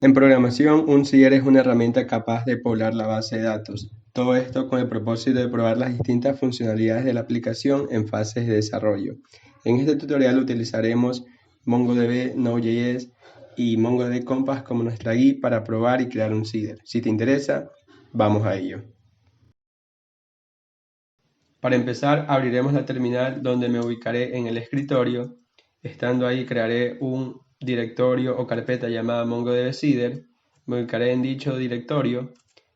En programación, un seeder es una herramienta capaz de poblar la base de datos. Todo esto con el propósito de probar las distintas funcionalidades de la aplicación en fases de desarrollo. En este tutorial utilizaremos MongoDB, Node.js y MongoDB Compass como nuestra guía para probar y crear un seeder. Si te interesa, vamos a ello. Para empezar, abriremos la terminal donde me ubicaré en el escritorio. Estando ahí, crearé un directorio o carpeta llamada MongoDB Seeder. Me ubicaré en dicho directorio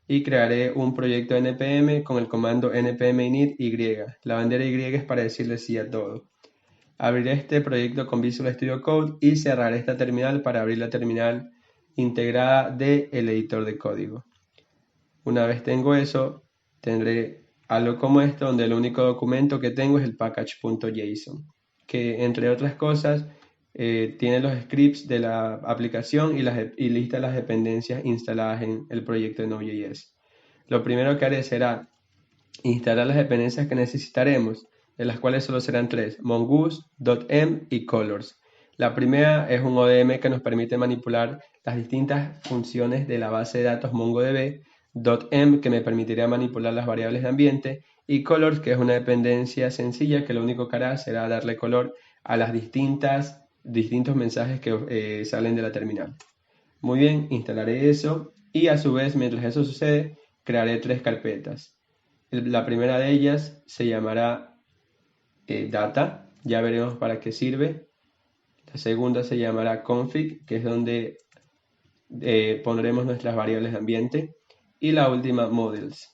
y crearé un proyecto npm con el comando npm init y. La bandera y es para decirle sí a todo. Abriré este proyecto con Visual Studio Code y cerraré esta terminal para abrir la terminal integrada del editor de código. Una vez tengo eso, tendré algo como esto, donde el único documento que tengo es el package.json, que entre otras cosas tiene los scripts de la aplicación y lista las dependencias instaladas en el proyecto de Node.js. Lo primero que haré será instalar las dependencias que necesitaremos, de las cuales solo serán tres: Mongoose, .env y Colors. La primera es un ODM que nos permite manipular las distintas funciones de la base de datos MongoDB, .env que me permitirá manipular las variables de ambiente, y Colors, que es una dependencia sencilla que lo único que hará será darle color a las distintos mensajes que salen de la terminal. Muy bien, instalaré eso y a su vez, mientras eso sucede, crearé tres carpetas. La primera de ellas se llamará data, ya veremos para qué sirve. La segunda se llamará config, que es donde pondremos nuestras variables de ambiente. Y la última, models.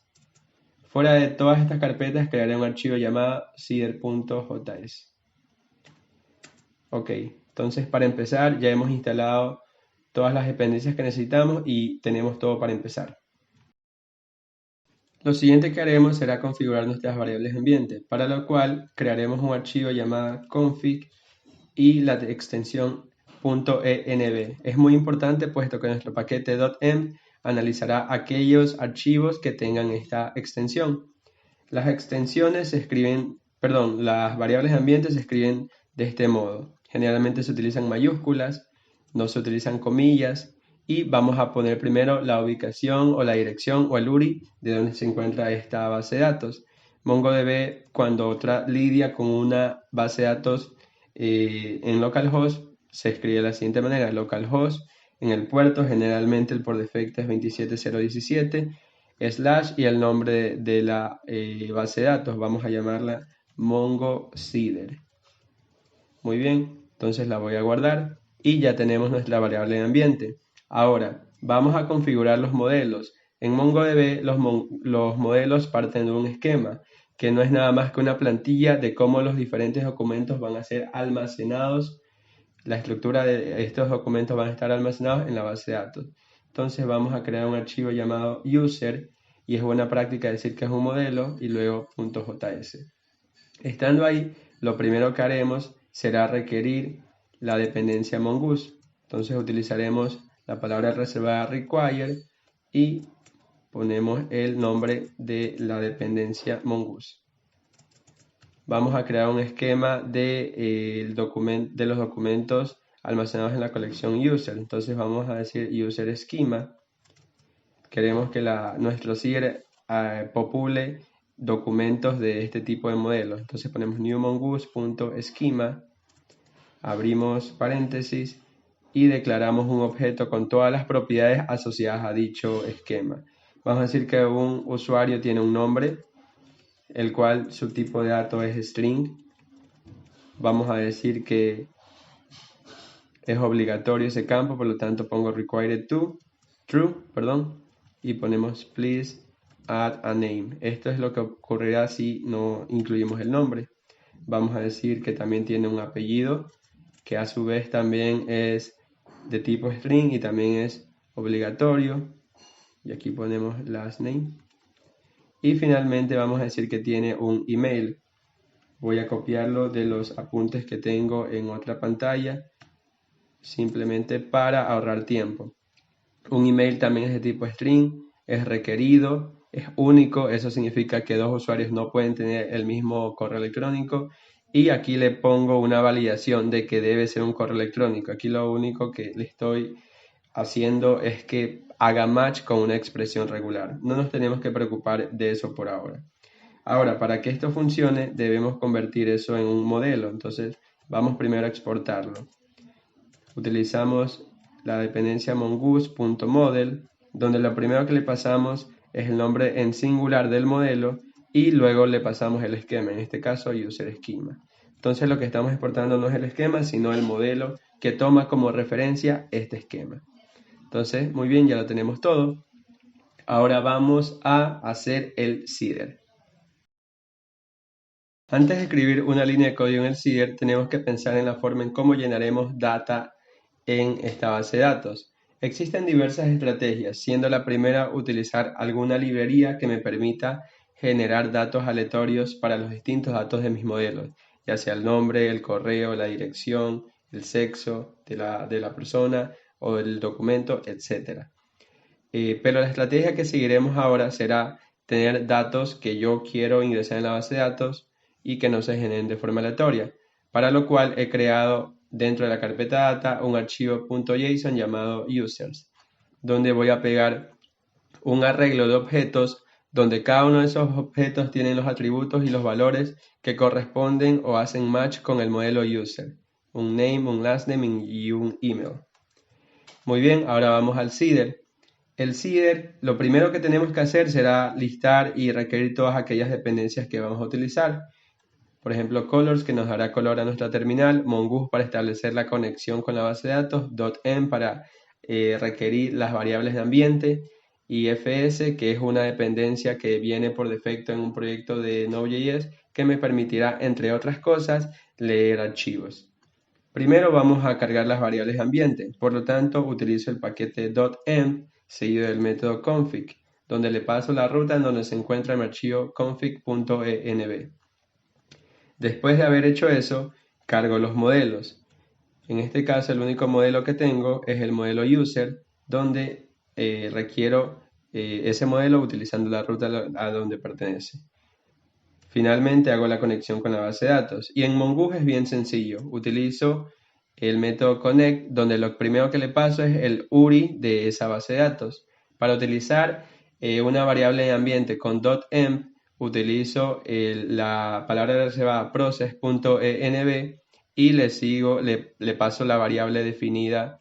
Fuera de todas estas carpetas crearé un archivo llamado seeder.js. Ok, entonces para empezar ya hemos instalado todas las dependencias que necesitamos y tenemos todo para empezar. Lo siguiente que haremos será configurar nuestras variables de ambiente, para lo cual crearemos un archivo llamado config y la extensión .env. Es muy importante puesto que nuestro paquete .env analizará aquellos archivos que tengan esta extensión. Las variables de ambiente se escriben de este modo. Generalmente se utilizan mayúsculas, no se utilizan comillas, y vamos a poner primero la ubicación o la dirección o el URI de donde se encuentra esta base de datos. MongoDB, cuando lidia con una base de datos en localhost, se escribe de la siguiente manera: localhost, en el puerto, generalmente el por defecto es 27017, slash y el nombre de la base de datos, vamos a llamarla Mongo Seeder. Muy bien, entonces la voy a guardar y ya tenemos nuestra variable de ambiente. Ahora, vamos a configurar los modelos. En MongoDB los modelos parten de un esquema, que no es nada más que una plantilla de cómo los diferentes documentos van a ser almacenados. La estructura de estos documentos van a estar almacenados en la base de datos. Entonces vamos a crear un archivo llamado user, y es buena práctica decir que es un modelo y luego .js. Estando ahí, lo primero que haremos será requerir la dependencia Mongoose. Entonces utilizaremos la palabra reservada require y ponemos el nombre de la dependencia Mongoose. Vamos a crear un esquema de los documentos almacenados en la colección user. Entonces vamos a decir user schema. Queremos que nuestro seeder popule documentos de este tipo de modelos. Entonces ponemos new mongoose.schema, abrimos paréntesis y declaramos un objeto con todas las propiedades asociadas a dicho esquema. Vamos a decir que un usuario tiene un nombre, el cual su tipo de dato es string. Vamos a decir que es obligatorio ese campo, por lo tanto pongo required true, y ponemos please add a name. Esto es lo que ocurrirá si no incluimos el nombre. Vamos a decir que también tiene un apellido, que a su vez también es de tipo string y también es obligatorio. Y aquí ponemos last name. Y finalmente vamos a decir que tiene un email. Voy a copiarlo de los apuntes que tengo en otra pantalla, simplemente para ahorrar tiempo. Un email también es de tipo string, es requerido, es único, eso significa que dos usuarios no pueden tener el mismo correo electrónico, y aquí le pongo una validación de que debe ser un correo electrónico. Aquí lo único que le estoy haciendo es que haga match con una expresión regular. No nos tenemos que preocupar de eso por ahora. Ahora, para que esto funcione, debemos convertir eso en un modelo. Entonces, vamos primero a exportarlo. Utilizamos la dependencia mongoose.model, donde lo primero que le pasamos es el nombre en singular del modelo y luego le pasamos el esquema, en este caso user schema. Entonces lo que estamos exportando no es el esquema, sino el modelo que toma como referencia este esquema. Entonces, muy bien, ya lo tenemos todo. Ahora vamos a hacer el seeder. Antes de escribir una línea de código en el seeder, tenemos que pensar en la forma en cómo llenaremos data en esta base de datos. Existen diversas estrategias, siendo la primera utilizar alguna librería que me permita generar datos aleatorios para los distintos datos de mis modelos, ya sea el nombre, el correo, la dirección, el sexo de la persona o el documento, etc. Pero la estrategia que seguiremos ahora será tener datos que yo quiero ingresar en la base de datos y que no se generen de forma aleatoria, para lo cual he creado dentro de la carpeta data un archivo .json llamado users, donde voy a pegar un arreglo de objetos donde cada uno de esos objetos tienen los atributos y los valores que corresponden o hacen match con el modelo user, un name, un last name y un email. Muy bien, ahora vamos al seeder. El seeder, lo primero que tenemos que hacer será listar y requerir todas aquellas dependencias que vamos a utilizar. Por ejemplo, colors, que nos dará color a nuestra terminal, mongoose para establecer la conexión con la base de datos, .env para requerir las variables de ambiente, y fs, que es una dependencia que viene por defecto en un proyecto de Node.js que me permitirá, entre otras cosas, leer archivos. Primero vamos a cargar las variables de ambiente, por lo tanto utilizo el paquete .env seguido del método config, donde le paso la ruta en donde se encuentra mi archivo config.env. Después de haber hecho eso, cargo los modelos. En este caso, el único modelo que tengo es el modelo user, donde requiero ese modelo utilizando la ruta a donde pertenece. Finalmente hago la conexión con la base de datos. Y en Mongoose es bien sencillo. Utilizo el método connect, donde lo primero que le paso es el URI de esa base de datos. Para utilizar una variable de ambiente con .env, utilizo la palabra reservada process.env y le paso la variable definida,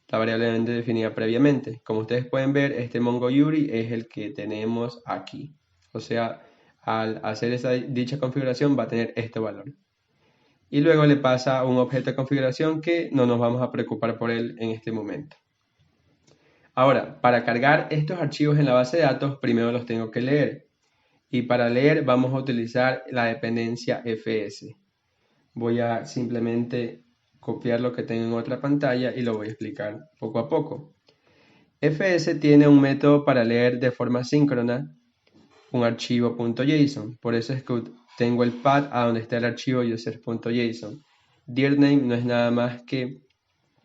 previamente. Como ustedes pueden ver, este Mongo URI es el que tenemos aquí. O sea, al hacer dicha configuración va a tener este valor. Y luego le pasa un objeto de configuración que no nos vamos a preocupar por él en este momento. Ahora, para cargar estos archivos en la base de datos, primero los tengo que leer. Y para leer vamos a utilizar la dependencia fs. Voy a simplemente copiar lo que tengo en otra pantalla y lo voy a explicar poco a poco. fs tiene un método para leer de forma síncrona un archivo .json. Por eso es que tengo el path a donde está el archivo users.json. Dirname no es nada más que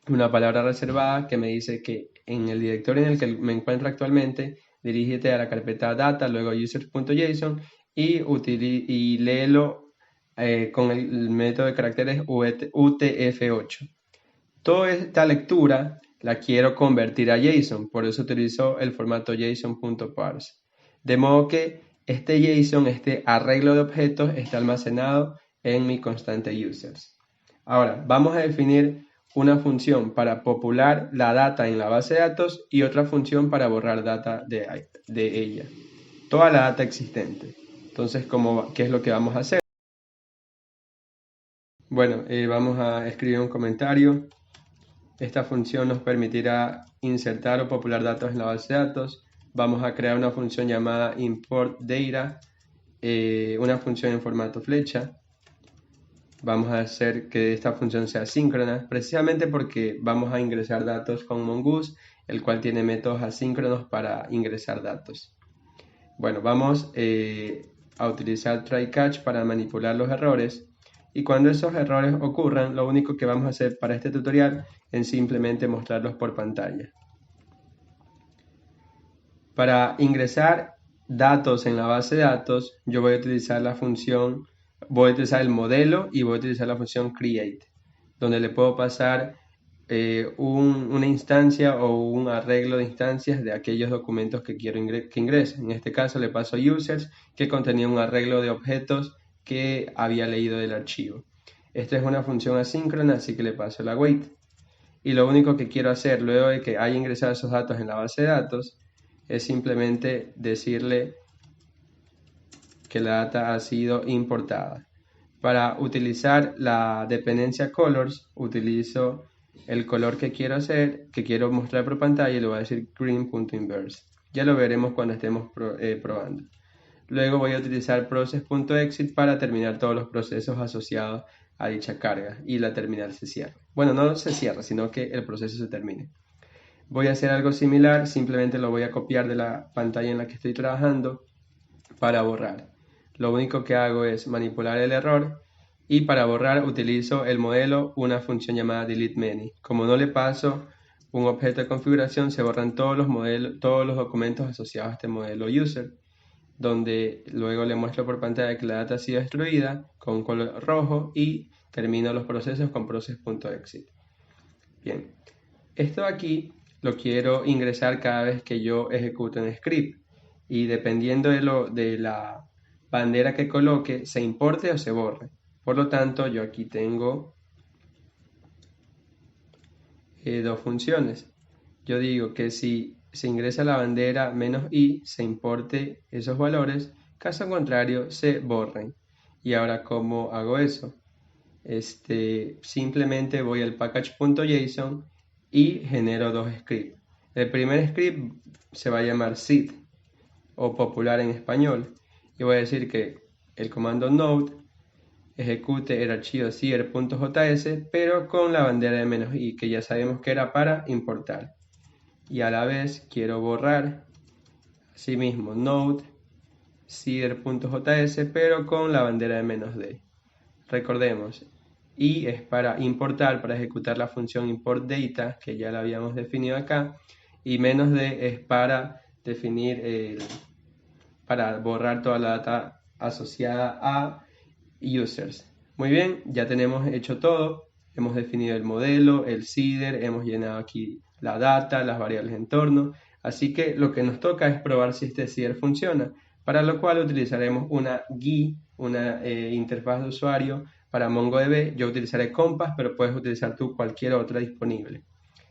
una palabra reservada que me dice que en el directorio en el que me encuentro actualmente, dirígete a la carpeta data, luego users.json y léelo con el método de caracteres UTF-8. Toda esta lectura la quiero convertir a JSON, por eso utilizo el formato json.parse. De modo que este JSON, este arreglo de objetos, está almacenado en mi constante users. Ahora, vamos a definir una función para popular la data en la base de datos y otra función para borrar data de ella. Toda la data existente. Entonces, ¿qué es lo que vamos a hacer? Bueno, vamos a escribir un comentario. Esta función nos permitirá insertar o popular datos en la base de datos. Vamos a crear una función llamada importData, una función en formato flecha. Vamos a hacer que esta función sea síncrona, precisamente porque vamos a ingresar datos con Mongoose, el cual tiene métodos asíncronos para ingresar datos. Bueno, vamos a utilizar try-catch para manipular los errores. Y cuando esos errores ocurran, lo único que vamos a hacer para este tutorial es simplemente mostrarlos por pantalla. Para ingresar datos en la base de datos, yo voy a utilizar el modelo y voy a utilizar la función create, donde le puedo pasar una instancia o un arreglo de instancias de aquellos documentos que quiero que ingresen. En este caso le paso users que contenía un arreglo de objetos que había leído del archivo. Esta es una función asíncrona, así que le paso la wait. Y lo único que quiero hacer luego de que haya ingresado esos datos en la base de datos es simplemente decirle que la data ha sido importada. Para utilizar la dependencia colors, utilizo el color que quiero hacer, que quiero mostrar por pantalla, y le voy a decir green.inverse. Ya lo veremos cuando estemos probando. Luego voy a utilizar process.exit para terminar todos los procesos asociados a dicha carga y la terminal se cierra. Bueno, no se cierra, sino que el proceso se termine. Voy a hacer algo similar, simplemente lo voy a copiar de la pantalla en la que estoy trabajando para borrar. Lo único que hago es manipular el error y para borrar utilizo el modelo una función llamada delete many. Como no le paso un objeto de configuración, se borran todos los documentos asociados a este modelo user, donde luego le muestro por pantalla que la data ha sido destruida con un color rojo y termino los procesos con process.exit. Bien, esto aquí lo quiero ingresar cada vez que yo ejecute un script y dependiendo de la bandera que coloque, se importe o se borre. Por lo tanto, yo aquí tengo dos funciones. Yo digo que si se ingresa la bandera "-i", se importe esos valores, caso contrario se borren. Y ahora, ¿cómo hago eso? Simplemente voy al package.json y genero dos scripts. El primer script se va a llamar seed o popular en español y voy a decir que el comando node ejecute el archivo seeder.js pero con la bandera de "-i", que ya sabemos que era para importar. Y a la vez quiero borrar asimismo node seeder.js pero con la bandera de "-d". Recordemos, i es para importar, para ejecutar la función import data, que ya la habíamos definido acá, y "-d es para definir, para borrar toda la data asociada a users. Muy bien, ya tenemos hecho todo, hemos definido el modelo, el seeder, hemos llenado aquí la data, las variables de entorno, así que lo que nos toca es probar si este seeder funciona, para lo cual utilizaremos una GUI, una interfaz de usuario para MongoDB. Yo utilizaré Compass, pero puedes utilizar tú cualquier otra disponible.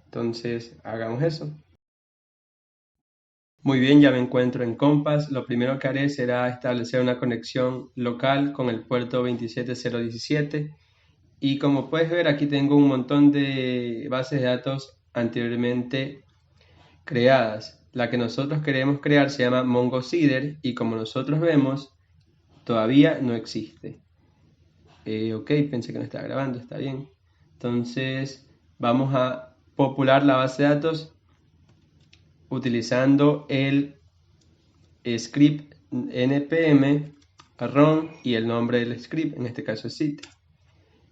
Entonces, hagamos eso. Muy bien, ya me encuentro en Compass. Lo primero que haré será establecer una conexión local con el puerto 27017. Y como puedes ver, aquí tengo un montón de bases de datos anteriormente creadas. La que nosotros queremos crear se llama MongoSeeder y como nosotros vemos, todavía no existe. Ok, pensé que no estaba grabando, está bien. Entonces, vamos a popular la base de datos utilizando el script npm run y el nombre del script, en este caso es sit.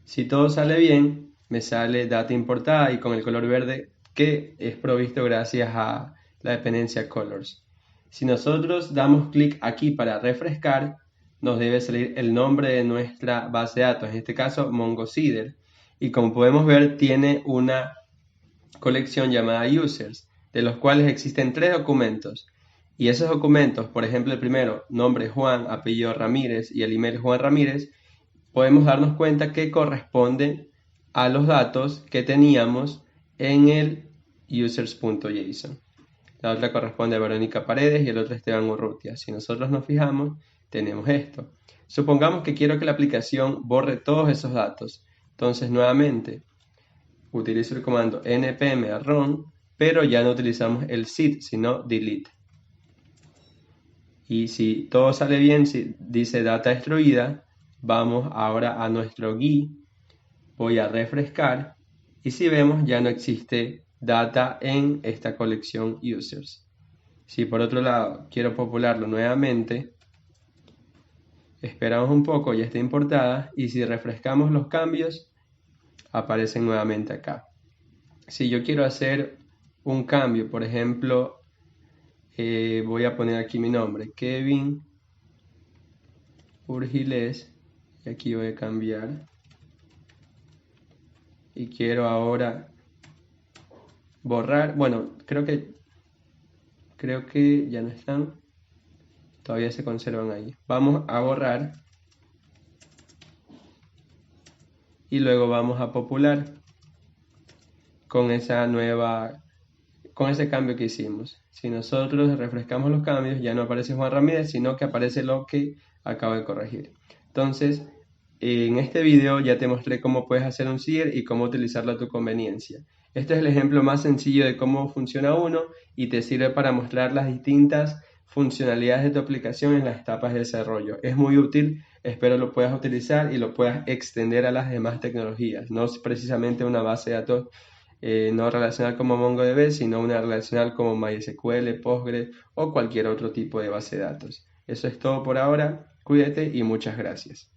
Si todo sale bien, me sale data importada y con el color verde que es provisto gracias a la dependencia colors. Si nosotros damos clic aquí para refrescar, nos debe salir el nombre de nuestra base de datos, en este caso MongoSeeder, y como podemos ver tiene una colección llamada users, de los cuales existen 3 documentos. Y esos documentos, por ejemplo el primero, nombre Juan, apellido Ramírez y el email Juan Ramírez, podemos darnos cuenta que corresponden a los datos que teníamos en el users.json. La otra corresponde a Verónica Paredes y el otro a Esteban Urrutia. Si nosotros nos fijamos, tenemos esto. Supongamos que quiero que la aplicación borre todos esos datos. Entonces, nuevamente, utilizo el comando npm run, pero ya no utilizamos el sit, sino delete. Y si todo sale bien, si dice data destruida, vamos ahora a nuestro GUI, voy a refrescar y si vemos ya no existe data en esta colección users. Si por otro lado quiero popularlo nuevamente, esperamos un poco, ya está importada y si refrescamos los cambios aparecen nuevamente acá. Si yo quiero hacer un cambio, por ejemplo, voy a poner aquí mi nombre, Kevin Urgiles, y aquí voy a cambiar y quiero ahora borrar. Bueno, creo que ya no están. Todavía se conservan ahí. Vamos a borrar y luego vamos a popular con con ese cambio que hicimos. Si nosotros refrescamos los cambios, ya no aparece Juan Ramírez, sino que aparece lo que acabo de corregir. Entonces, en este video ya te mostré cómo puedes hacer un CIR y cómo utilizarlo a tu conveniencia. Este es el ejemplo más sencillo de cómo funciona uno y te sirve para mostrar las distintas funcionalidades de tu aplicación en las etapas de desarrollo. Es muy útil, espero lo puedas utilizar y lo puedas extender a las demás tecnologías. No es precisamente una base de datos no relacional como MongoDB, sino una relacional como MySQL, Postgres o cualquier otro tipo de base de datos. Eso es todo por ahora. Cuídate y muchas gracias.